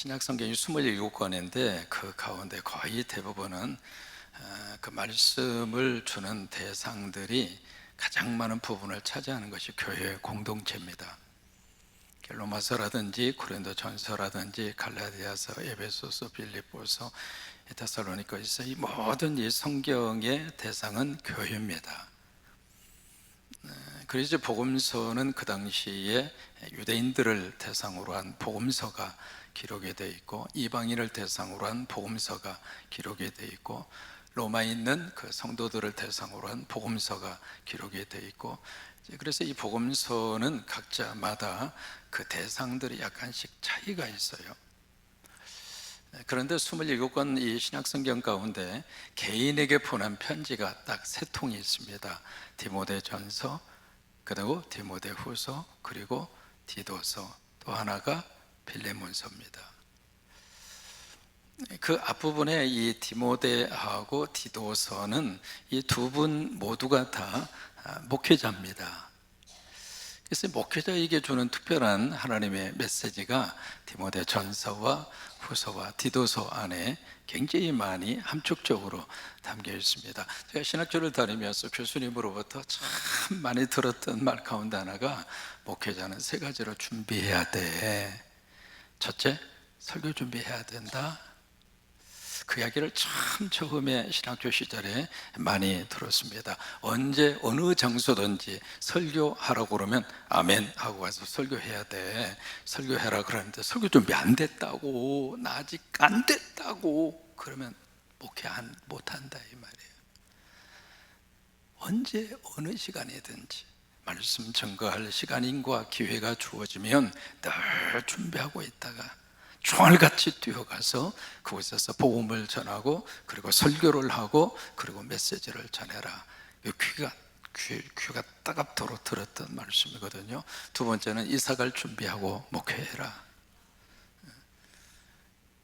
신약 성경이 27권인데 그 가운데 거의 대부분은 그 말씀을 주는 대상들이 가장 많은 부분을 차지하는 것이 교회 공동체입니다. 로마서라든지 고린도전서라든지 갈라디아서, 에베소서, 빌립보서, 데살로니가서 이 모든 이 성경의 대상은 교회입니다. 그래서 복음서는 그 당시에 유대인들을 대상으로 한 복음서가 기록이 되어 있고, 이방인을 대상으로 한 복음서가 기록이 되어 있고, 로마에 있는 그 성도들을 대상으로 한 복음서가 기록이 되어 있고, 그래서 이 복음서는 각자마다 그 대상들이 약간씩 차이가 있어요. 그런데 27권 이 신약성경 가운데 개인에게 보낸 편지가 딱 세 통이 있습니다. 디모데전서, 그리고 디모데후서, 그리고 디도서, 또 하나가 빌레몬서입니다. 그 앞부분에 이 디모데하고 디도서는 이 두 분 모두가 다 목회자입니다. 그래서 목회자에게 주는 특별한 하나님의 메시지가 디모데전서와 후서와 디도서 안에 굉장히 많이 함축적으로 담겨 있습니다. 제가 신학교를 다니면서 교수님으로부터 참 많이 들었던 말 가운데 하나가, 목회자는 세 가지로 준비해야 돼. 첫째, 설교 준비해야 된다. 그 이야기를 참 처음에 신학교 시절에 많이 들었습니다. 언제 어느 장소든지 설교하라고 그러면 아멘 하고 가서 설교해야 돼. 설교해라 그러는데 설교 준비 안 됐다고, 나 아직 안 됐다고 그러면 목회 못한다 이 말이에요. 언제 어느 시간이든지 말씀 전거할 시간인과 기회가 주어지면 늘 준비하고 있다가 총알같이 뛰어가서 그곳에서 복음을 전하고, 그리고 설교를 하고, 그리고 메시지를 전해라. 귀가 따갑도록 들었던 말씀이거든요. 두 번째는 이사갈 준비하고 목회해라.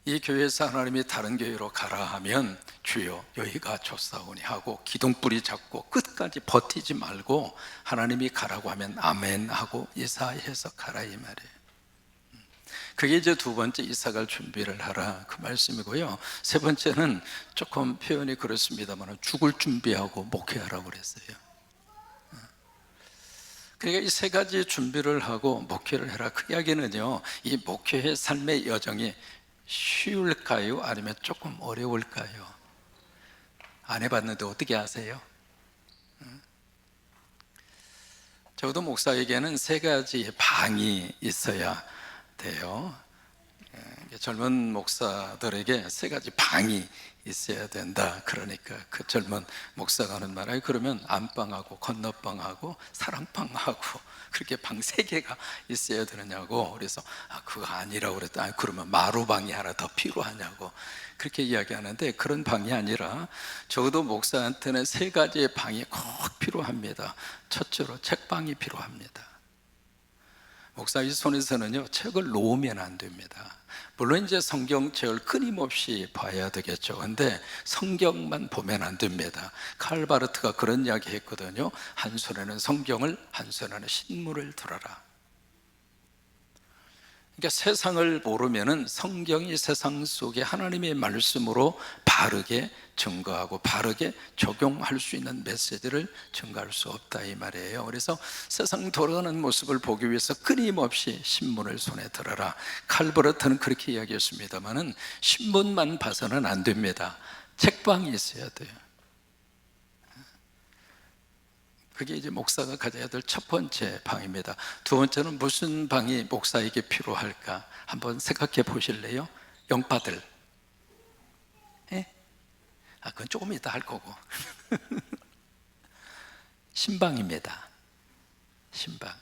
이 교회에서 하나님이 다른 교회로 가라 하면 주여 여기가 좋사오니 하고 기둥뿌리 잡고 끝까지 버티지 말고, 하나님이 가라고 하면 아멘 하고 이사해서 가라 이 말이에요. 그게 이제 두 번째, 이사갈 준비를 하라 그 말씀이고요. 세 번째는 조금 표현이 그렇습니다만 죽을 준비하고 목회하라고 그랬어요. 그러니까 이 세 가지 준비를 하고 목회를 해라. 그 이야기는요, 이 목회의 삶의 여정이 쉬울까요? 아니면 조금 어려울까요? 안 해봤는데 어떻게 아세요? 적어도 목사에게는 세 가지 방이 있어야 돼요. 젊은 목사들에게 세 가지 방이 있어야 된다. 그러니까 그 젊은 목사가 하는 말, 그러면 안방하고 건너방하고 사랑방하고 그렇게 방 세 개가 있어야 되느냐고. 그래서 그거 아니라고 그랬다. 그러면 마루방이 하나 더 필요하냐고 그렇게 이야기하는데, 그런 방이 아니라 적어도 목사한테는 세 가지의 방이 꼭 필요합니다. 첫째로 책방이 필요합니다. 목사의 손에서는요, 책을 놓으면 안 됩니다. 물론 이제 성경책을 끊임없이 봐야 되겠죠. 근데 성경만 보면 안 됩니다. 칼 바르트가 그런 이야기 했거든요. 한 손에는 성경을, 한 손에는 신문을 들어라. 그러니까 세상을 모르면은 성경이 세상 속에 하나님의 말씀으로 바르게 증거하고 바르게 적용할 수 있는 메시지를 증거할 수 없다 이 말이에요. 그래서 세상 돌아가는 모습을 보기 위해서 끊임없이 신문을 손에 들어라. 칼버르트는 그렇게 이야기했습니다만은 신문만 봐서는 안 됩니다. 책방이 있어야 돼요. 그게 이제 목사가 가져야 될 첫 번째 방입니다. 두 번째는 무슨 방이 목사에게 필요할까? 한번 생각해 보실래요? 영파들. 예? 그건 조금 이따 할 거고. 신방입니다. 신방.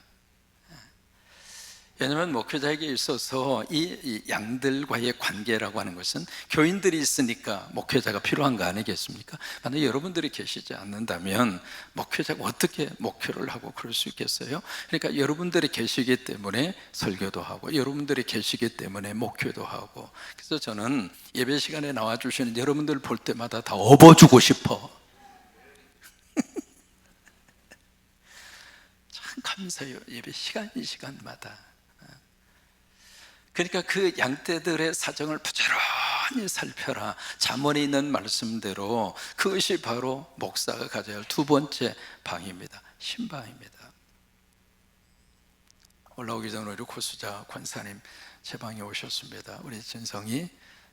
왜냐하면 목회자에게 있어서 이 양들과의 관계라고 하는 것은 교인들이 있으니까 목회자가 필요한 거 아니겠습니까? 만약 여러분들이 계시지 않는다면 목회자가 어떻게 목회를 하고 그럴 수 있겠어요? 그러니까 여러분들이 계시기 때문에 설교도 하고, 여러분들이 계시기 때문에 목회도 하고. 그래서 저는 예배 시간에 나와주시는 여러분들 볼 때마다 다 업어주고 싶어. 참 감사해요. 예배 시간마다. 그러니까 그 양떼들의 사정을 부지런히 살펴라. 잠언에 있는 말씀대로 그것이 바로 목사가 가져야 할 두 번째 방입니다. 신방입니다. 올라오기 전에 우리 고수자 권사님 제 방에 오셨습니다. 우리 진성이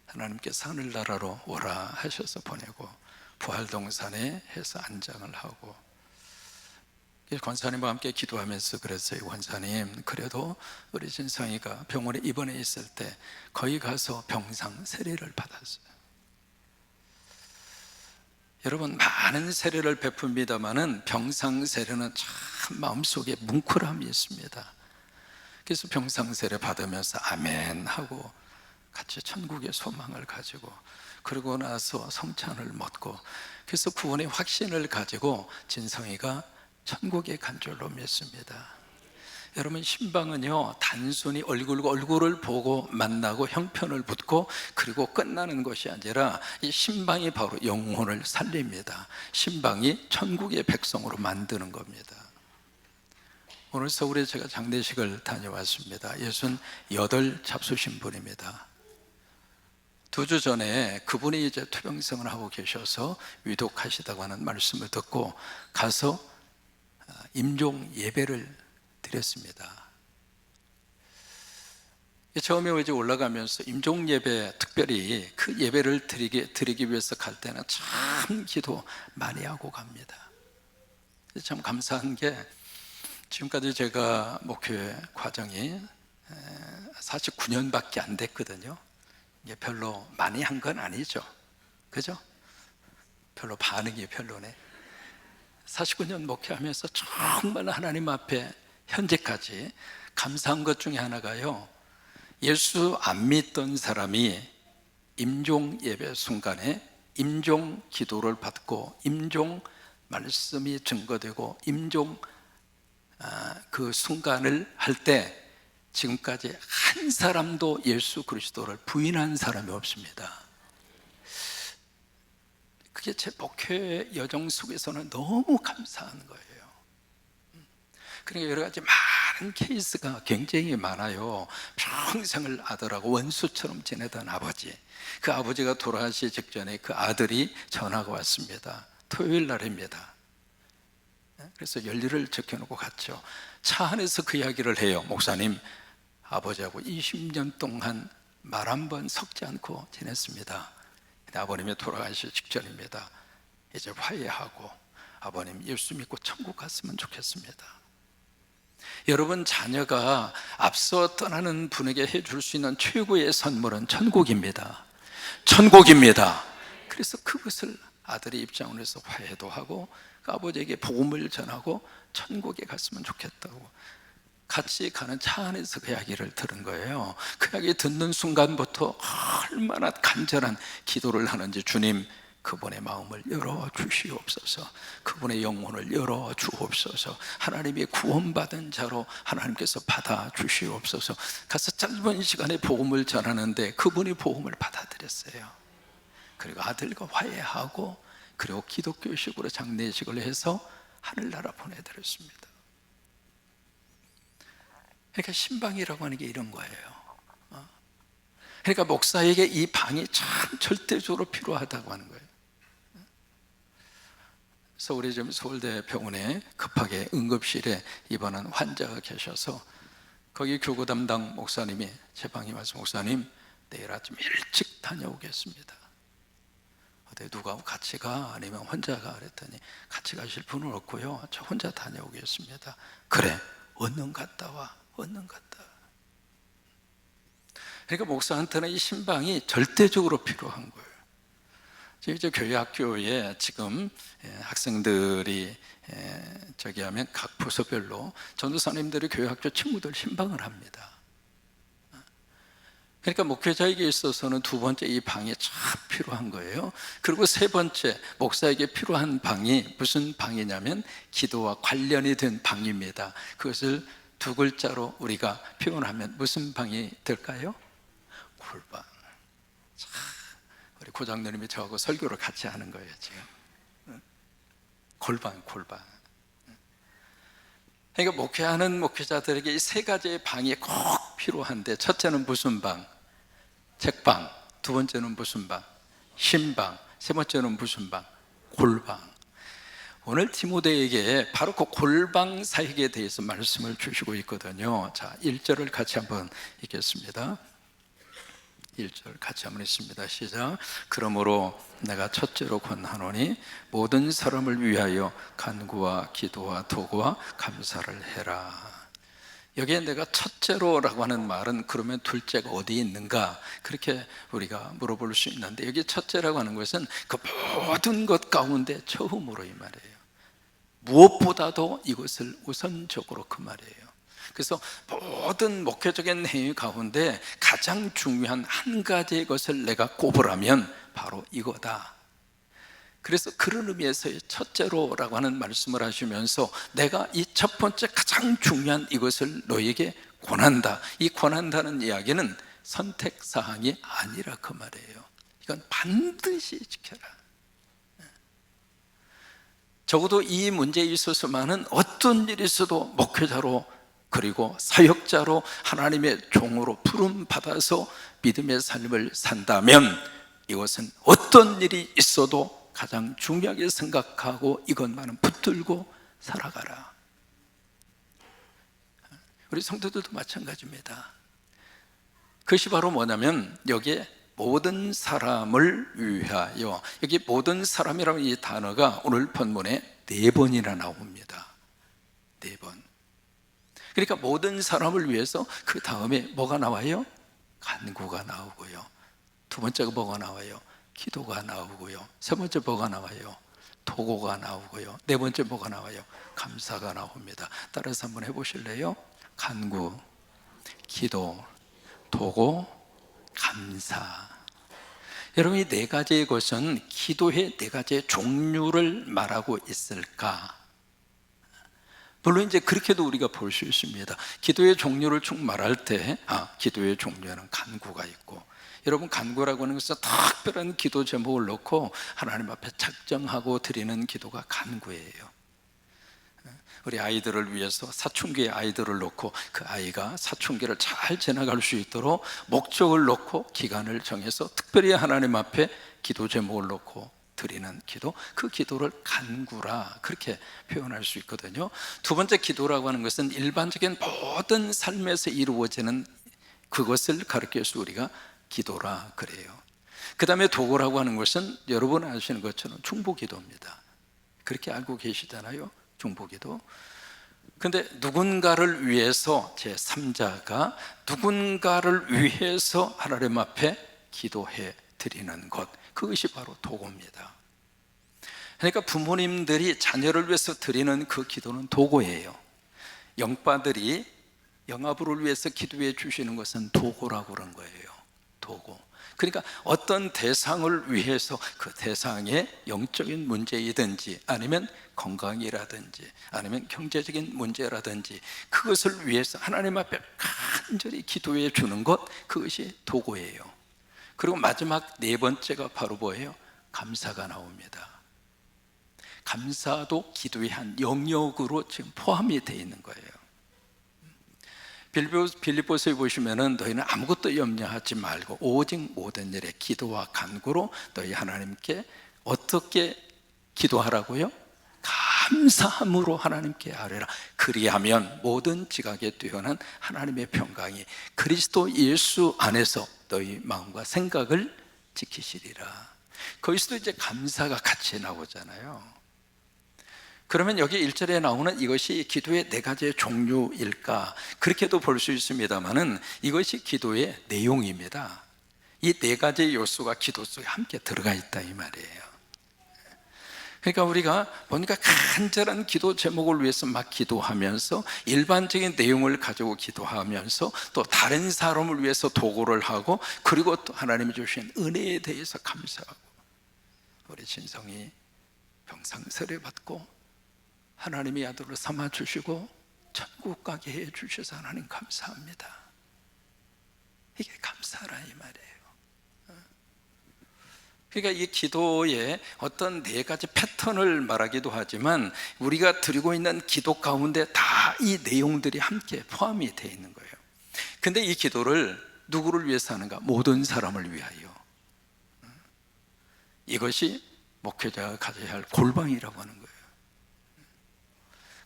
하나님께서 하늘나라로 오라 하셔서 보내고 부활동산에 해서 안장을 하고, 권사님과 함께 기도하면서 그랬어요. 권사님, 그래도 우리 진성이가 병원에 입원해 있을 때 거기 가서 병상 세례를 받았어요. 여러분, 많은 세례를 베풉니다마는 병상 세례는 참 마음속에 뭉클함이 있습니다. 그래서 병상 세례 받으면서 아멘 하고 같이 천국의 소망을 가지고, 그러고 나서 성찬을 먹고, 그래서 구원의 확신을 가지고 진성이가 천국에 간 줄로 믿습니다. 여러분, 신방은요, 단순히 얼굴과 얼굴을 보고 만나고 형편을 묻고 그리고 끝나는 것이 아니라, 이 신방이 바로 영혼을 살립니다. 신방이 천국의 백성으로 만드는 겁니다. 오늘 서울에 제가 장례식을 다녀왔습니다. 68 잡수신 분입니다. 2주 전에 그분이 이제 투병생을 하고 계셔서 위독하시다고 하는 말씀을 듣고 가서 임종 예배를 드렸습니다. 처음에 이제 올라가면서 임종 예배, 특별히 그 예배를 드리기 위해서 갈 때는 참 기도 많이 하고 갑니다. 참 감사한 게, 지금까지 제가 목회 과정이 49년밖에 안 됐거든요. 이게 별로 많이 한 건 아니죠, 그죠? 별로 반응이 별로네. 49년 목회하면서 정말 하나님 앞에 현재까지 감사한 것 중에 하나가요, 예수 안 믿던 사람이 임종 예배 순간에 임종 기도를 받고 임종 말씀이 증거되고 임종 그 순간을 할 때 지금까지 한 사람도 예수 그리스도를 부인한 사람이 없습니다. 그게 제 목회 여정 속에서는 너무 감사한 거예요. 그러니까 여러 가지 많은 케이스가 굉장히 많아요. 평생을 아들하고 원수처럼 지내던 아버지, 그 아버지가 돌아가시기 직전에 그 아들이 전화가 왔습니다. 토요일 날입니다. 그래서 연료를 적혀놓고 갔죠. 차 안에서 그 이야기를 해요. 목사님, 아버지하고 20년 동안 말 한 번 섞지 않고 지냈습니다. 아버님이 돌아가시기 직전입니다. 이제 화해하고 아버님 예수 믿고 천국 갔으면 좋겠습니다. 여러분, 자녀가 앞서 떠나는 분에게 해줄 수 있는 최고의 선물은 천국입니다. 천국입니다. 그래서 그것을 아들의 입장으로 해서 화해도 하고 그 아버지에게 복음을 전하고 천국에 갔으면 좋겠다고 같이 가는 차 안에서 그 이야기를 들은 거예요. 그 이야기 듣는 순간부터 얼마나 간절한 기도를 하는지, 주님, 그분의 마음을 열어주시옵소서, 그분의 영혼을 열어주옵소서, 하나님의 구원받은 자로 하나님께서 받아주시옵소서. 가서 짧은 시간에 복음을 전하는데 그분이 복음을 받아들였어요. 그리고 아들과 화해하고 그리고 기독교식으로 장례식을 해서 하늘나라 보내드렸습니다. 그러니까 신방이라고 하는 게 이런 거예요. 그러니까 목사에게 이 방이 참 절대적으로 필요하다고 하는 거예요. 그래서 우리 지금 서울대 병원에 급하게 응급실에 입원한 환자가 계셔서 거기 교구 담당 목사님이 제 방에 와서, 목사님, 내일 아침 일찍 다녀오겠습니다. 어때, 누가 같이 가? 아니면 혼자 가? 그랬더니 같이 가실 분은 없고요, 저 혼자 다녀오겠습니다. 그래, 얼른 갔다 와, 얼른 갔다 와. 그러니까 목사한테는 이 신방이 절대적으로 필요한 거예요. 이제 교회 학교에 지금 학생들이 저기 하면 각 부서별로 전도사님들이 교회 학교 친구들 신방을 합니다. 그러니까 목회자에게 있어서는 두 번째 이 방이 참 필요한 거예요. 그리고 세 번째, 목사에게 필요한 방이 무슨 방이냐면 기도와 관련이 된 방입니다. 그것을 두 글자로 우리가 표현하면 무슨 방이 될까요? 골방. 우리 고장로님이 저하고 설교를 같이 하는 거예요 지금. 골방. 그러니까 목회하는 목회자들에게 이 세 가지의 방이 꼭 필요한데, 첫째는 무슨 방? 책방. 두 번째는 무슨 방? 신방. 세 번째는 무슨 방? 골방. 오늘 디모데에게 바로 그 골방 사역에 대해서 말씀을 주시고 있거든요. 자, 1절을 같이 한번 읽겠습니다. 1절 같이 한번 읽습니다. 시작. 그러므로 내가 첫째로 권하노니 모든 사람을 위하여 간구와 기도와 도구와 감사를 해라. 여기에 내가 첫째로라고 하는 말은 그러면 둘째가 어디 있는가? 그렇게 우리가 물어볼 수 있는데, 여기 첫째라고 하는 것은 그 모든 것 가운데 처음으로 이 말이에요. 무엇보다도 이것을 우선적으로 그 말이에요. 그래서 모든 목회적인 내용 가운데 가장 중요한 한 가지의 것을 내가 꼽으라면 바로 이거다. 그래서 그런 의미에서의 첫째로라고 하는 말씀을 하시면서 내가 이 첫 번째 가장 중요한 이것을 너에게 권한다. 이 권한다는 이야기는 선택사항이 아니라 그 말이에요. 이건 반드시 지켜라. 적어도 이 문제에 있어서만은 어떤 일이 있어도 목회자로 그리고 사역자로 하나님의 종으로 부름받아서 믿음의 삶을 산다면 이것은 어떤 일이 있어도 가장 중요하게 생각하고 이것만은 붙들고 살아가라. 우리 성도들도 마찬가지입니다. 그것이 바로 뭐냐면 여기에 모든 사람을 위하여, 여기 모든 사람이라는 이 단어가 오늘 본문에 4번이나 나옵니다. 4번. 그러니까 모든 사람을 위해서 그 다음에 뭐가 나와요? 간구가 나오고요. 두 번째가 뭐가 나와요? 기도가 나오고요. 세 번째 뭐가 나와요? 도구가 나오고요. 네 번째 뭐가 나와요? 감사가 나옵니다. 따라서 한번 해보실래요? 간구, 기도, 도구, 감사. 여러분, 이 4가지의 것은 기도의 4가지의 종류를 말하고 있을까? 물론 이제 그렇게도 우리가 볼 수 있습니다. 기도의 종류를 쭉 말할 때 기도의 종류에는 간구가 있고, 여러분 간구라고 하는 것은 특별한 기도 제목을 놓고 하나님 앞에 작정하고 드리는 기도가 간구예요. 우리 아이들을 위해서 사춘기의 아이들을 놓고 그 아이가 사춘기를 잘 지나갈 수 있도록 목적을 놓고 기간을 정해서 특별히 하나님 앞에 기도 제목을 놓고 드리는 기도, 그 기도를 간구라 그렇게 표현할 수 있거든요. 두 번째 기도라고 하는 것은 일반적인 모든 삶에서 이루어지는 그것을 가르쳐서 우리가 기도라 그래요. 그 다음에 도구라고 하는 것은 여러분 아시는 것처럼 중보기도입니다. 그렇게 알고 계시잖아요. 중보기도. 근데 누군가를 위해서 제3자가 누군가를 위해서 하나님 앞에 기도해 드리는 것, 그것이 바로 도구입니다. 그러니까 부모님들이 자녀를 위해서 드리는 그 기도는 도구예요. 영빠들이 영아부를 위해서 기도해 주시는 것은 도구라고 그런 거예요. 도구. 그러니까 어떤 대상을 위해서 그 대상의 영적인 문제이든지 아니면 건강이라든지 아니면 경제적인 문제라든지 그것을 위해서 하나님 앞에 간절히 기도해 주는 것, 그것이 도구예요. 그리고 마지막 4번째가 바로 뭐예요? 감사가 나옵니다. 감사도 기도의 한 영역으로 지금 포함이 되어 있는 거예요. 빌립보서에 보시면은 너희는 아무것도 염려하지 말고 오직 모든 일에 기도와 간구로 너희 하나님께 어떻게 기도하라고요? 감사함으로 하나님께 아뢰라. 그리하면 모든 지각에 뛰어난 하나님의 평강이 그리스도 예수 안에서 너희 마음과 생각을 지키시리라. 거기서도 이제 감사가 같이 나오잖아요. 그러면 여기 1절에 나오는 이것이 기도의 4가지의 종류일까? 그렇게도 볼 수 있습니다만은 이것이 기도의 내용입니다. 이 4가지의 요소가 기도 속에 함께 들어가 있다 이 말이에요. 그러니까 우리가 뭔가 간절한 기도 제목을 위해서 막 기도하면서 일반적인 내용을 가지고 기도하면서 또 다른 사람을 위해서 도구를 하고 그리고 또 하나님이 주신 은혜에 대해서 감사하고 우리 진성이 병상세례 받고 하나님의 아들로 삼아주시고 천국 가게 해주셔서 하나님 감사합니다. 이게 감사라 이 말이에요. 그러니까 이 기도의 어떤 4가지 패턴을 말하기도 하지만 우리가 드리고 있는 기도 가운데 다 이 내용들이 함께 포함이 되어 있는 거예요. 근데 이 기도를 누구를 위해서 하는가? 모든 사람을 위하여. 이것이 목회자가 가져야 할 골방이라고 하는 거예요.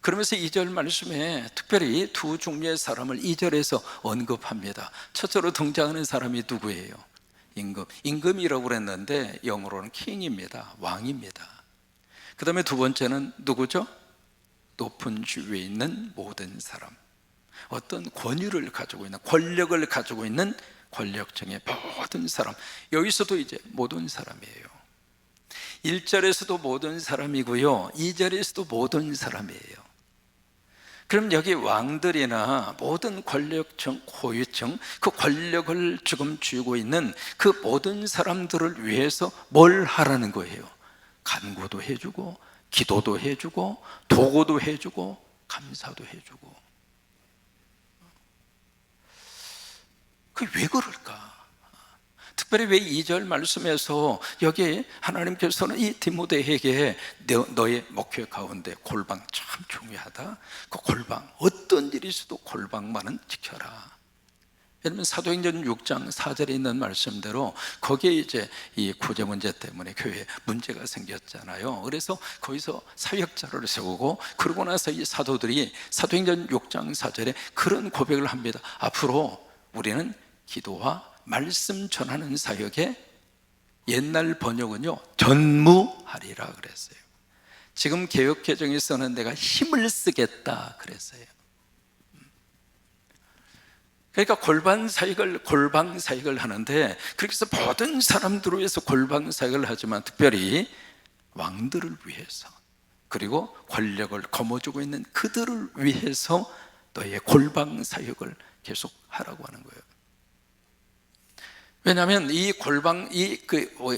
그러면서 2절 말씀에 특별히 두 종류의 사람을 2절에서 언급합니다. 첫째로 등장하는 사람이 누구예요? 임금. 임금이라고 그랬는데 영어로는 킹입니다. 왕입니다. 그 다음에 두 번째는 누구죠? 높은 지위에 있는 모든 사람. 어떤 권위를 가지고 있는, 권력을 가지고 있는 권력층의 모든 사람. 여기서도 이제 모든 사람이에요. 1절에서도 모든 사람이고요, 2절에서도 모든 사람이에요. 그럼 여기 왕들이나 모든 권력층, 고유층, 그 권력을 지금 쥐고 있는 그 모든 사람들을 위해서 뭘 하라는 거예요? 간구도 해주고, 기도도 해주고, 도구도 해주고, 감사도 해주고. 그게 왜 그럴까? 특별히 왜 2절 말씀에서 여기 하나님께서는 이 디모데에게 너의 목회 가운데 골방 참 중요하다. 그 골방, 어떤 일이 있어도 골방만은 지켜라. 왜냐하면 사도행전 6장 4절에 있는 말씀대로 거기에 이제 이 구제 문제 때문에 교회에 문제가 생겼잖아요. 그래서 거기서 사역자를 세우고, 그러고 나서 이 사도들이 사도행전 6장 4절에 그런 고백을 합니다. 앞으로 우리는 기도와 말씀 전하는 사역에, 옛날 번역은요 전무하리라 그랬어요. 지금 개역개정에서는 내가 힘을 쓰겠다 그랬어요. 그러니까 골방 사역을 하는데, 그렇게 해서 모든 사람들을 위해서 골방 사역을 하지만 특별히 왕들을 위해서, 그리고 권력을 거머쥐고 있는 그들을 위해서 너의 골방 사역을 계속 하라고 하는 거예요. 왜냐하면 이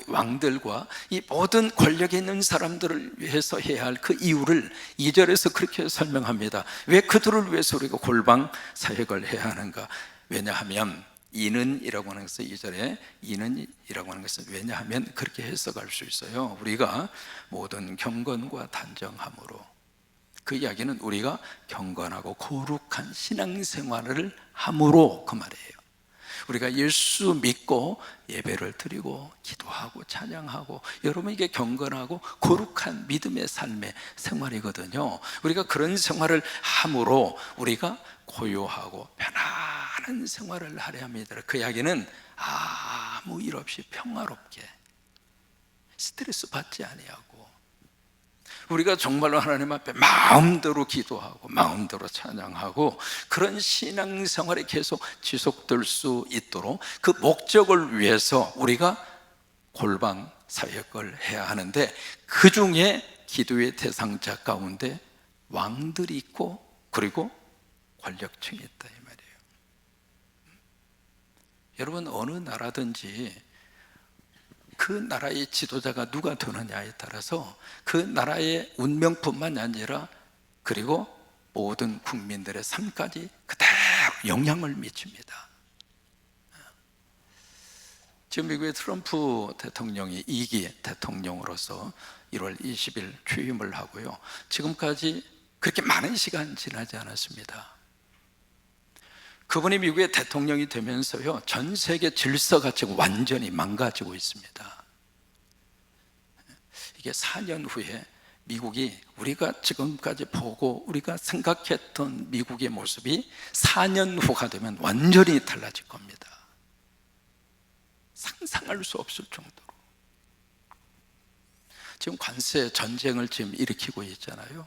왕들과 이 모든 권력에 있는 사람들을 위해서 해야 할 그 이유를 2절에서 그렇게 설명합니다. 왜 그들을 위해서 우리가 골방 사역을 해야 하는가? 왜냐하면 이는이라고 하는 것은, 2절에 이는이라고 하는 것은 왜냐하면 그렇게 해석할 수 있어요. 우리가 모든 경건과 단정함으로, 그 이야기는 우리가 경건하고 거룩한 신앙생활을 함으로 그 말이에요. 우리가 예수 믿고 예배를 드리고 기도하고 찬양하고, 여러분 이게 경건하고 거룩한 믿음의 삶의 생활이거든요. 우리가 그런 생활을 함으로 우리가 고요하고 편안한 생활을 하려 합니다. 그 이야기는 아무 일 없이 평화롭게 스트레스 받지 아니하고, 우리가 정말로 하나님 앞에 마음대로 기도하고 마음대로 찬양하고, 그런 신앙생활이 계속 지속될 수 있도록 그 목적을 위해서 우리가 골방 사역을 해야 하는데, 그 중에 기도의 대상자 가운데 왕들이 있고, 그리고 권력층이 있다 이 말이에요. 여러분 어느 나라든지 그 나라의 지도자가 누가 되느냐에 따라서 그 나라의 운명뿐만 아니라 그리고 모든 국민들의 삶까지 그대로 영향을 미칩니다. 지금 미국의 트럼프 대통령이 2기 대통령으로서 1월 20일 취임을 하고요, 지금까지 그렇게 많은 시간 지나지 않았습니다. 그분이 미국의 대통령이 되면서요, 전 세계 질서가 지금 완전히 망가지고 있습니다. 이게 4년 후에 미국이, 우리가 지금까지 보고 우리가 생각했던 미국의 모습이 4년 후가 되면 완전히 달라질 겁니다. 상상할 수 없을 정도로. 지금 관세 전쟁을 지금 일으키고 있잖아요.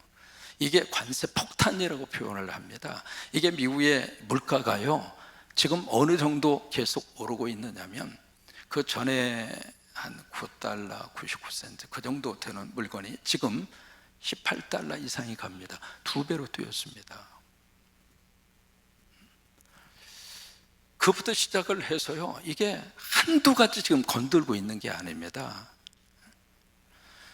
이게 관세 폭탄이라고 표현을 합니다. 이게 미국의 물가가요, 지금 어느 정도 계속 오르고 있느냐면, 그 전에 한 9달러 99센트 그 정도 되는 물건이 지금 18달러 이상이 갑니다. 2배로 뛰었습니다. 그부터 시작을 해서요, 이게 한두 가지 지금 건들고 있는 게 아닙니다.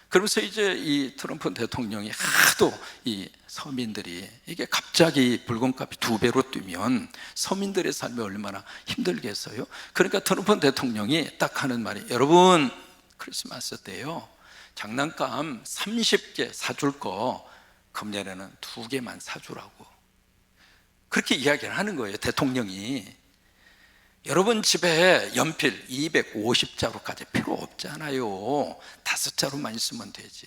그러면서 이제 이 트럼프 대통령이 하도 이 서민들이, 이게 갑자기 물건값이 2배로 뛰면 서민들의 삶이 얼마나 힘들겠어요. 그러니까 트럼프 대통령이 딱 하는 말이, 여러분 크리스마스 때요 장난감 30개 사줄 거 금년에는 2개만 사주라고, 그렇게 이야기를 하는 거예요, 대통령이. 여러분 집에 연필 250자루까지 필요 없잖아요. 5자루만 있으면 되지.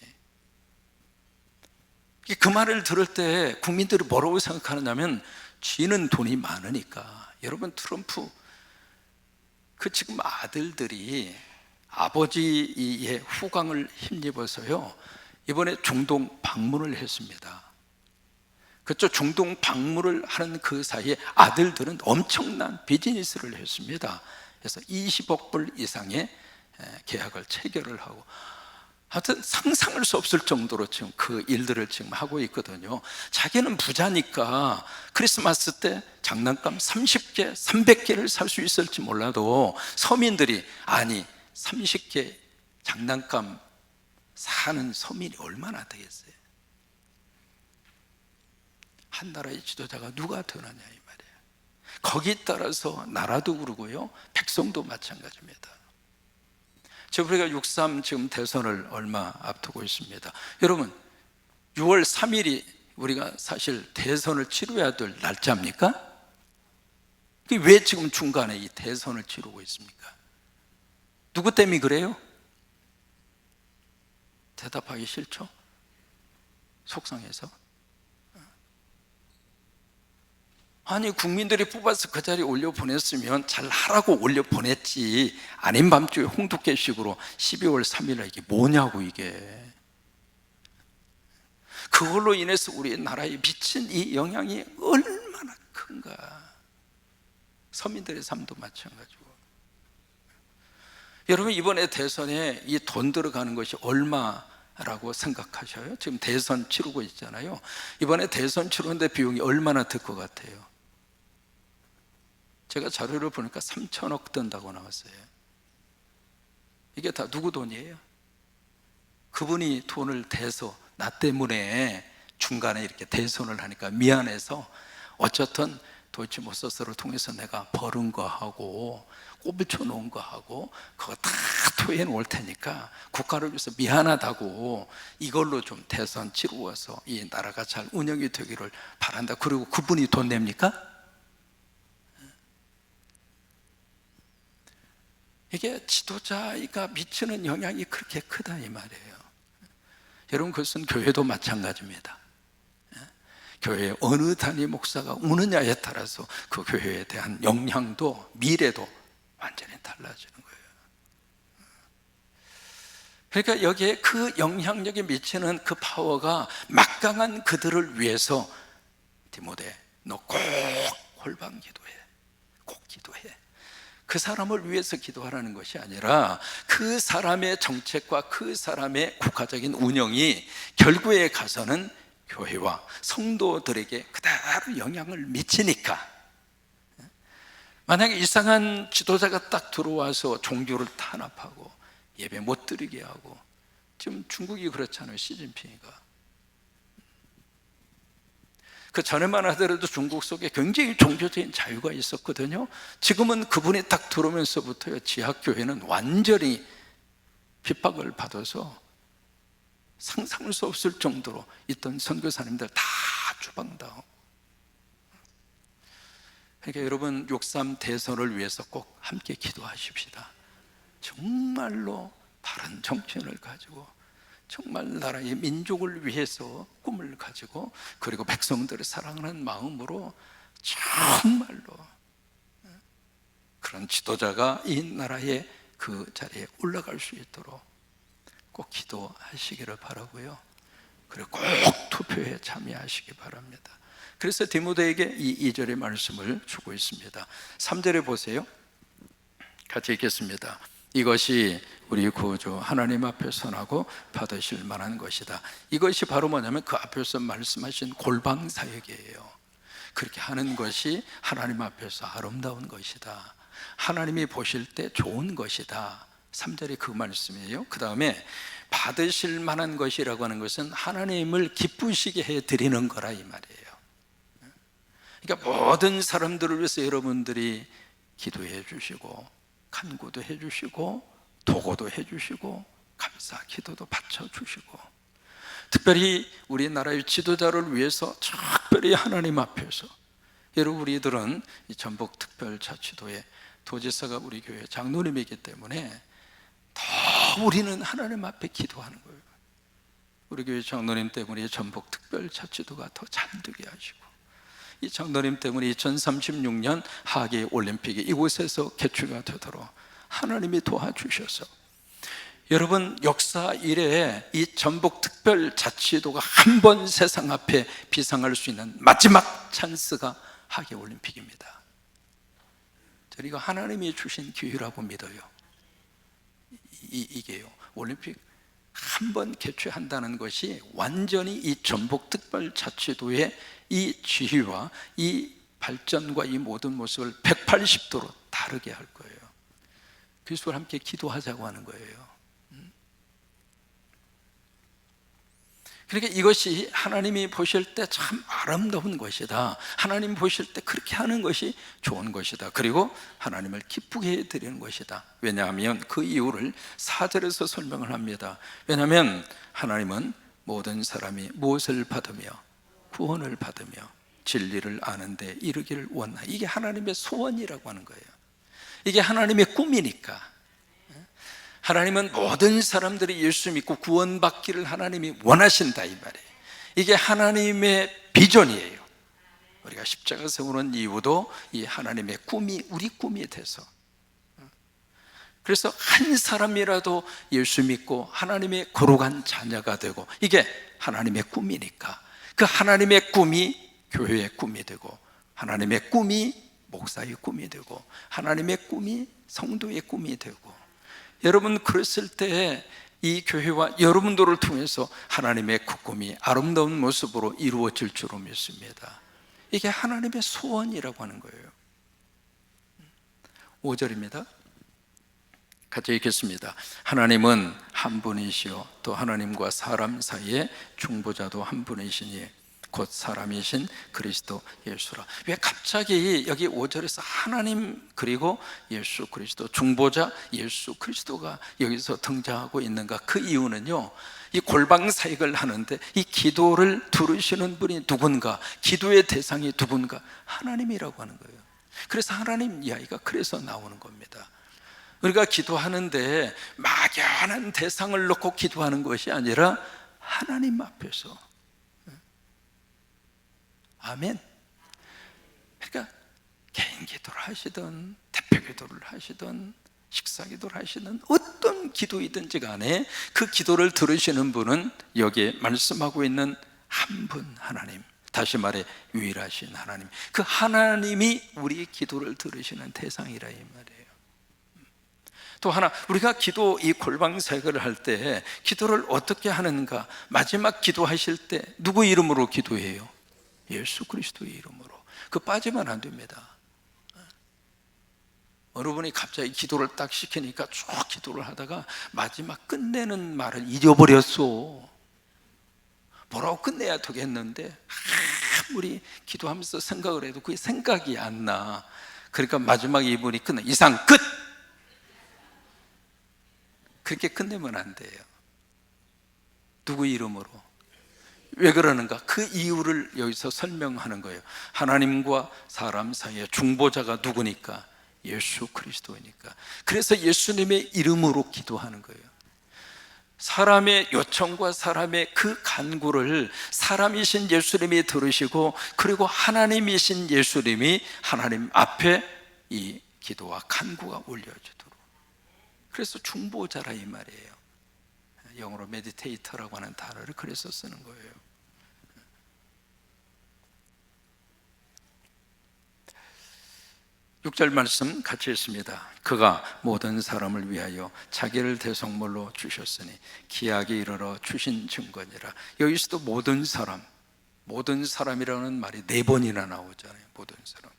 그 말을 들을 때 국민들이 뭐라고 생각하느냐면 쥐는 돈이 많으니까. 여러분 트럼프 그 지금 아들들이 아버지의 후광을 힘입어서요 이번에 중동 방문을 했습니다. 그쪽 중동 방문을 하는 그 사이에 아들들은 엄청난 비즈니스를 했습니다. 그래서 20억 불 이상의 계약을 체결을 하고, 하여튼 상상할 수 없을 정도로 지금 그 일들을 지금 하고 있거든요. 자기는 부자니까 크리스마스 때 장난감 30개, 300개를 살 수 있을지 몰라도 서민들이, 아니 30개 장난감 사는 서민이 얼마나 되겠어요? 한 나라의 지도자가 누가 되느냐 이 말이에요. 거기에 따라서 나라도 그러고요, 백성도 마찬가지입니다. 지금 우리가 6.3 지금 대선을 얼마 앞두고 있습니다. 여러분 6월 3일이 우리가 사실 대선을 치러야 될 날짜입니까? 왜 지금 중간에 이 대선을 치르고 있습니까? 누구 때문에 그래요? 대답하기 싫죠? 속상해서. 아니 국민들이 뽑아서 그 자리에 올려보냈으면 잘하라고 올려보냈지, 아닌 밤중에 홍두깨식으로 12월 3일에 이게 뭐냐고. 이게 그걸로 인해서 우리 나라에 미친 이 영향이 얼마나 큰가. 서민들의 삶도 마찬가지고. 여러분 이번에 대선에 이 돈 들어가는 것이 얼마라고 생각하셔요? 지금 대선 치르고 있잖아요. 이번에 대선 치르는데 비용이 얼마나 들 것 같아요? 제가 자료를 보니까 3천억 든다고 나왔어요. 이게 다 누구 돈이에요? 그분이 돈을 대서 나 때문에 중간에 이렇게 대선을 하니까 미안해서 어쨌든 도이치모터스를 통해서 내가 벌은 거 하고 꼽쳐 놓은 거 하고 그거 다 토해 놓을 테니까 국가를 위해서 미안하다고 이걸로 좀 대선 치루어서 이 나라가 잘 운영이 되기를 바란다. 그리고 그분이 돈 냅니까? 이게 지도자가 미치는 영향이 그렇게 크다 이 말이에요. 여러분 그것은 교회도 마찬가지입니다. 교회에 어느 단위 목사가 오느냐에 따라서 그 교회에 대한 영향도 미래도 완전히 달라지는 거예요. 그러니까 여기에 그 영향력이 미치는 그 파워가 막강한 그들을 위해서 디모데 너 꼭 골방 기도해. 꼭 기도해. 그 사람을 위해서 기도하라는 것이 아니라 그 사람의 정책과 그 사람의 국가적인 운영이 결국에 가서는 교회와 성도들에게 그대로 영향을 미치니까. 만약에 이상한 지도자가 딱 들어와서 종교를 탄압하고 예배 못 드리게 하고, 지금 중국이 그렇잖아요. 시진핑이가. 그 전에만 하더라도 중국 속에 굉장히 종교적인 자유가 있었거든요. 지금은 그분이 딱 들어오면서부터요, 지하교회는 완전히 핍박을 받아서 상상할 수 없을 정도로 있던 선교사님들 다 추방당하고. 그러니까 여러분 6.3 대선을 위해서 꼭 함께 기도하십시다. 정말로 바른 정신을 가지고, 정말 나라의 민족을 위해서 꿈을 가지고, 그리고 백성들을 사랑하는 마음으로 정말로 그런 지도자가 이 나라의 그 자리에 올라갈 수 있도록 꼭 기도하시기를 바라고요. 그리고 꼭 투표에 참여하시기 바랍니다. 그래서 디모데에게 이 2절의 말씀을 주고 있습니다. 3절에 보세요. 같이 읽겠습니다. 이것이 우리 구주 하나님 앞에 선하고 받으실 만한 것이다. 이것이 바로 뭐냐면 그 앞에서 말씀하신 골방 사역이에요. 그렇게 하는 것이 하나님 앞에서 아름다운 것이다. 하나님이 보실 때 좋은 것이다. 3절이 그 말씀이에요. 그 다음에 받으실 만한 것이라고 하는 것은 하나님을 기쁘시게 해드리는 거라 이 말이에요. 그러니까 모든 사람들을 위해서 여러분들이 기도해 주시고 간구도 해 주시고 도고도 해 주시고 감사 기도도 바쳐 주시고, 특별히 우리나라의 지도자를 위해서 특별히 하나님 앞에서, 여러분 우리들은 이 전북특별자치도에 도지사가 우리 교회 장로님이기 때문에 더 우리는 하나님 앞에 기도하는 거예요. 우리 교회 장로님 때문에 전북 특별자치도가 더 잠들게 하시고, 이 장로님 때문에 2036년 하계 올림픽이 이곳에서 개최가 되도록 하나님이 도와주셔서, 여러분 역사 이래에 이 전북 특별자치도가 한 번 세상 앞에 비상할 수 있는 마지막 찬스가 하계 올림픽입니다. 저희가 하나님이 주신 기회라고 믿어요. 이게요, 올림픽 한 번 개최한다는 것이 완전히 이 전북 특별자치도의 이 지휘와 이 발전과 이 모든 모습을 180도로 다르게 할 거예요. 그래서 함께 기도하자고 하는 거예요. 그러니까 이것이 하나님이 보실 때 참 아름다운 것이다, 하나님 보실 때 그렇게 하는 것이 좋은 것이다, 그리고 하나님을 기쁘게 해드리는 것이다. 왜냐하면 그 이유를 4절에서 설명을 합니다. 왜냐하면 하나님은 모든 사람이 무엇을 받으며 구원을 받으며 진리를 아는 데 이르기를 원하나, 이게 하나님의 소원이라고 하는 거예요. 이게 하나님의 꿈이니까. 하나님은 모든 사람들이 예수 믿고 구원받기를 하나님이 원하신다, 이 말이에요. 이게 하나님의 비전이에요. 우리가 십자가 세우는 이유도 이 하나님의 꿈이 우리 꿈이 돼서, 그래서 한 사람이라도 예수 믿고 하나님의 거룩한 자녀가 되고, 이게 하나님의 꿈이니까 그 하나님의 꿈이 교회의 꿈이 되고, 하나님의 꿈이 목사의 꿈이 되고, 하나님의 꿈이 성도의 꿈이 되고, 여러분 그랬을 때 이 교회와 여러분들을 통해서 하나님의 그 꿈이 아름다운 모습으로 이루어질 줄로 믿습니다. 이게 하나님의 소원이라고 하는 거예요. 5절입니다. 같이 읽겠습니다. 하나님은 한 분이시요 또 하나님과 사람 사이에 중보자도 한 분이시니 곧 사람이신 그리스도 예수라. 왜 갑자기 여기 5절에서 하나님 그리고 예수 그리스도, 중보자 예수 그리스도가 여기서 등장하고 있는가? 그 이유는요, 이 골방사역을 하는데 이 기도를 들으시는 분이 누군가, 기도의 대상이 누군가? 하나님이라고 하는 거예요. 그래서 하나님 이야기가 그래서 나오는 겁니다. 우리가 기도하는데 막연한 대상을 놓고 기도하는 것이 아니라 하나님 앞에서. 아멘. 그러니까 개인 기도를 하시든 대표 기도를 하시든 식사 기도를 하시든 어떤 기도이든지 간에 그 기도를 들으시는 분은 여기에 말씀하고 있는 한 분 하나님, 다시 말해 유일하신 하나님, 그 하나님이 우리 기도를 들으시는 대상이라 이 말이에요. 또 하나, 우리가 기도 이 골방사역을 할 때 기도를 어떻게 하는가? 마지막 기도하실 때 누구 이름으로 기도해요? 예수 그리스도의 이름으로. 그 빠지면 안 됩니다. 어느 분이 갑자기 기도를 딱 시키니까 쭉 기도를 하다가 마지막 끝내는 말을 잊어버렸어. 뭐라고 끝내야 되겠는데 아무리 기도하면서 생각을 해도 그게 생각이 안 나. 그러니까 마지막 이분이 끝나, 이상 끝! 그렇게 끝내면 안 돼요. 누구 이름으로? 왜 그러는가? 그 이유를 여기서 설명하는 거예요. 하나님과 사람 사이에 중보자가 누구니까? 예수 그리스도이니까. 그래서 예수님의 이름으로 기도하는 거예요. 사람의 요청과 사람의 그 간구를 사람이신 예수님이 들으시고, 그리고 하나님이신 예수님이 하나님 앞에 이 기도와 간구가 올려지도록. 그래서 중보자라 이 말이에요. 영어로 메디테이터라고 하는 단어를 그래서 쓰는 거예요. 6절 말씀 같이 읽습니다. 그가 모든 사람을 위하여 자기를 대속물로 주셨으니 기약에 이르러 주신 증거니라. 여기서도 모든 사람, 모든 사람이라는 말이 4번이나 나오잖아요. 모든 사람.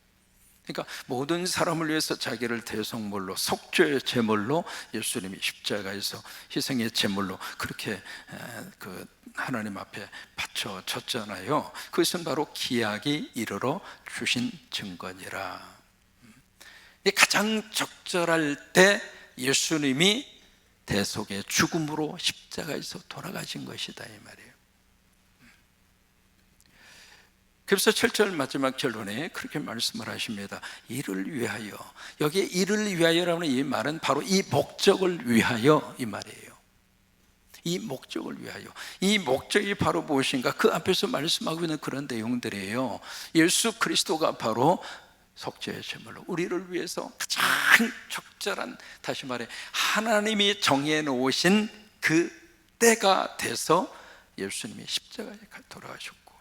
그러니까 모든 사람을 위해서 자기를 대속물로, 속죄의 제물로 예수님이 십자가에서 희생의 제물로 그렇게 그 하나님 앞에 바쳐졌잖아요. 그것은 바로 기약이 이르러 주신 증거니라. 가장 적절할 때 예수님이 대속의 죽음으로 십자가에서 돌아가신 것이다 이 말이에요. 그래서 7절 마지막 결론에 그렇게 말씀을 하십니다. 이를 위하여. 여기에 이를 위하여라는 이 말은 바로 이 목적을 위하여 이 말이에요. 이 목적을 위하여. 이 목적이 바로 무엇인가? 그 앞에서 말씀하고 있는 그런 내용들이에요. 예수 그리스도가 바로 속죄의 제물로 우리를 위해서 가장 적절한, 다시 말해 하나님이 정해 놓으신 그 때가 돼서 예수님이 십자가에 돌아가셨고,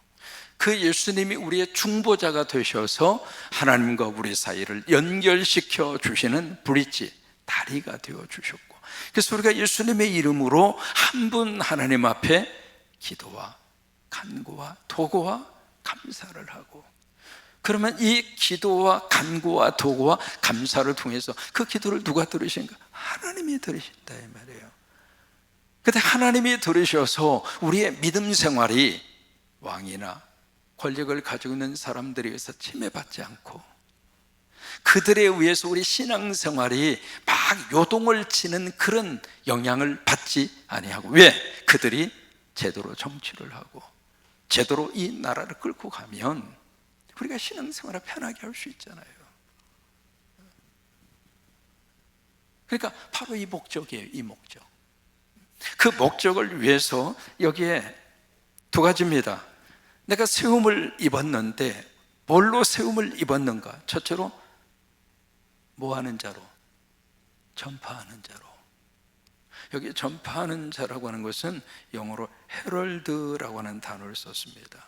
그 예수님이 우리의 중보자가 되셔서 하나님과 우리 사이를 연결시켜 주시는 브릿지, 다리가 되어 주셨고, 그래서 우리가 예수님의 이름으로 한 분 하나님 앞에 기도와 간구와 도구와 감사를 하고, 그러면 이 기도와 간구와 도구와 감사를 통해서 그 기도를 누가 들으신가? 하나님이 들으신다 이 말이에요. 근데 하나님이 들으셔서 우리의 믿음 생활이 왕이나 권력을 가지고 있는 사람들에 의해서 침해받지 않고, 그들에 의해서 우리 신앙생활이 막 요동을 치는 그런 영향을 받지 아니하고, 왜? 그들이 제대로 정치를 하고 제대로 이 나라를 끌고 가면 우리가 신앙생활을 편하게 할 수 있잖아요. 그러니까 바로 이 목적이에요. 이 목적. 그 목적을 위해서 여기에 두 가지입니다. 내가 세움을 입었는데 뭘로 세움을 입었는가? 첫째로 뭐 하는 자로? 전파하는 자로. 여기 전파하는 자라고 하는 것은 영어로 헤럴드라고 하는 단어를 썼습니다.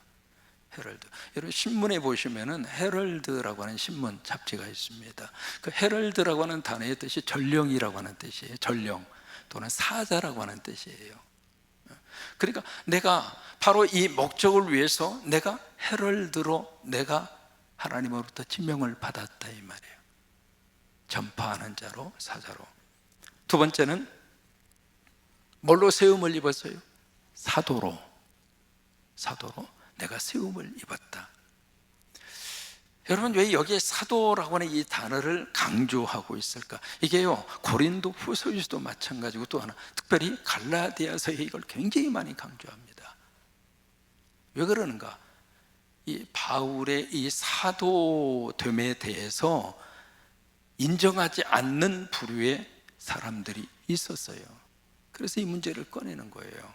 헤럴드. 여러분 신문에 보시면은 헤럴드라고 하는 신문 잡지가 있습니다. 그 헤럴드라고 하는 단어의 뜻이 전령이라고 하는 뜻이에요. 전령 또는 사자라고 하는 뜻이에요. 그러니까 내가 바로 이 목적을 위해서 내가 헤럴드로 내가 하나님으로부터 지명을 받았다 이 말이에요. 전파하는 자로, 사자로. 두 번째는 뭘로 세움을 입었어요? 사도로. 사도로 내가 세움을 입었다. 여러분 왜 여기에 사도라고 하는 이 단어를 강조하고 있을까? 이게요 고린도 후서에서도 마찬가지고, 또 하나 특별히 갈라디아서에 이걸 굉장히 많이 강조합니다. 왜 그러는가? 이 바울의 이 사도됨에 대해서 인정하지 않는 부류의 사람들이 있었어요. 그래서 이 문제를 꺼내는 거예요.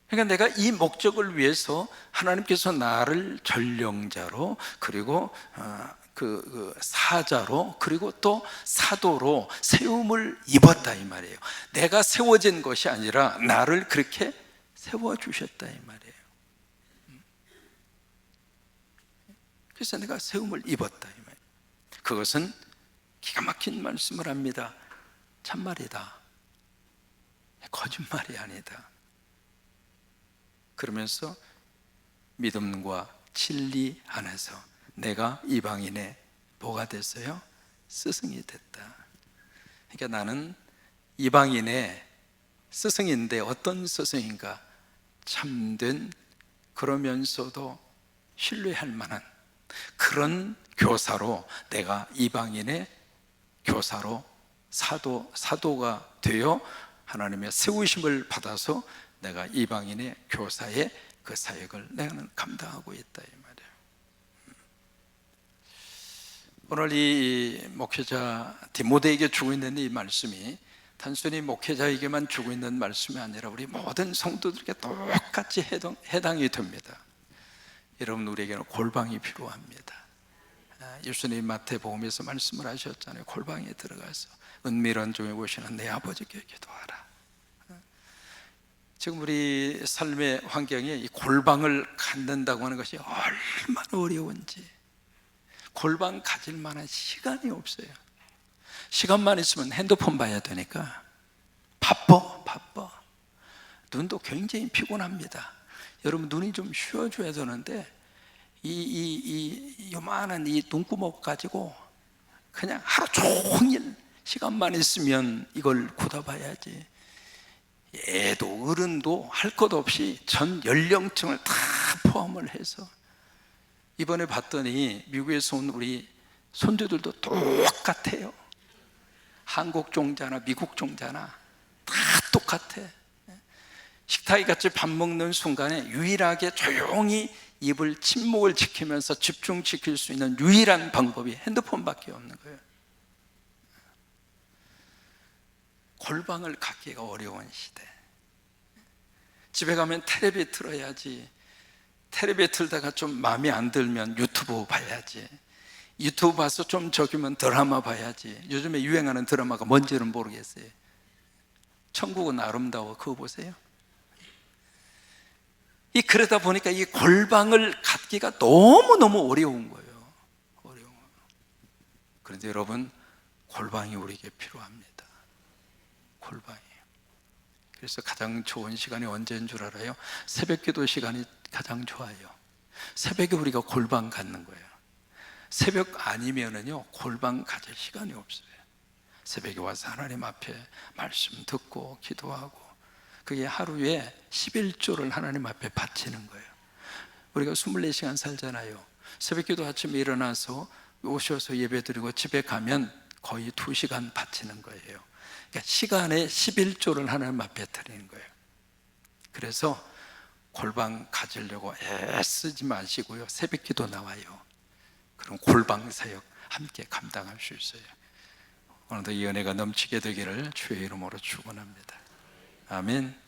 그러니까 내가 이 목적을 위해서 하나님께서 나를 전령자로, 그리고 사자로, 그리고 또 사도로 세움을 입었다 이 말이에요. 내가 세워진 것이 아니라 나를 그렇게 세워주셨다 이 말이에요. 그래서 내가 세움을 입었다 이 말이에요. 그것은 기가 막힌 말씀을 합니다. 참말이다, 거짓말이 아니다. 그러면서 믿음과 진리 안에서 내가 이방인의 뭐가 됐어요? 스승이 됐다. 그러니까 나는 이방인의 스승인데 어떤 스승인가? 참된, 그러면서도 신뢰할 만한 그런 교사로, 내가 이방인의 교사로 사도가 되어 하나님의 세우심을 받아서 내가 이방인의 교사의 그 사역을 내가 감당하고 있다 이 말이에요. 오늘 이 목회자 디모데에게 주고 있는 이 말씀이 단순히 목회자에게만 주고 있는 말씀이 아니라 우리 모든 성도들에게 똑같이 해당이 됩니다. 여러분 우리에게는 골방이 필요합니다. 예수님 마태복음에서 말씀을 하셨잖아요. 골방에 들어가서 은밀한 중에 오시는 내 아버지께 기도하라. 지금 우리 삶의 환경에 이 골방을 갖는다고 하는 것이 얼마나 어려운지, 골방 가질 만한 시간이 없어요. 시간만 있으면 핸드폰 봐야 되니까 바빠. 눈도 굉장히 피곤합니다. 여러분 눈이 좀 쉬어줘야 되는데 이 요만한 이 눈구멍 가지고 그냥 하루 종일 시간만 있으면 이걸 굳어봐야지. 애도 어른도 할 것 없이 전 연령층을 다 포함을 해서, 이번에 봤더니 미국에서 온 우리 손주들도 똑같아요. 한국 종자나 미국 종자나 다 똑같아. 식탁에 같이 밥 먹는 순간에 유일하게 조용히 입을 침묵을 지키면서 집중시킬 수 있는 유일한 방법이 핸드폰밖에 없는 거예요. 골방을 갖기가 어려운 시대. 집에 가면 텔레비 틀어야지. 텔레비 틀다가 좀 마음에 안 들면 유튜브 봐야지. 유튜브 봐서 좀 적으면 드라마 봐야지. 요즘에 유행하는 드라마가 뭔지는 모르겠어요. 천국은 아름다워, 그거 보세요. 그러다 보니까 이 골방을 갖기가 너무너무 어려운 거예요. 어려운 거예요. 그런데 여러분, 골방이 우리에게 필요합니다. 골방이에요. 그래서 가장 좋은 시간이 언제인 줄 알아요? 새벽 기도 시간이 가장 좋아요. 새벽에 우리가 골방 갖는 거예요. 새벽 아니면은요, 골방 가질 시간이 없어요. 새벽에 와서 하나님 앞에 말씀 듣고 기도하고, 그게 하루에 11조를 하나님 앞에 바치는 거예요. 우리가 24시간 살잖아요. 새벽 기도 아침에 일어나서 오셔서 예배드리고 집에 가면 거의 2시간 바치는 거예요. 그러니까 시간에 11조를 하나님 앞에 드리는 거예요. 그래서 골방 가지려고 애쓰지 마시고요, 새벽 기도 나와요. 그럼 골방 사역 함께 감당할 수 있어요. 오늘도 이 은혜가 넘치게 되기를 주의 이름으로 축원합니다. 아멘.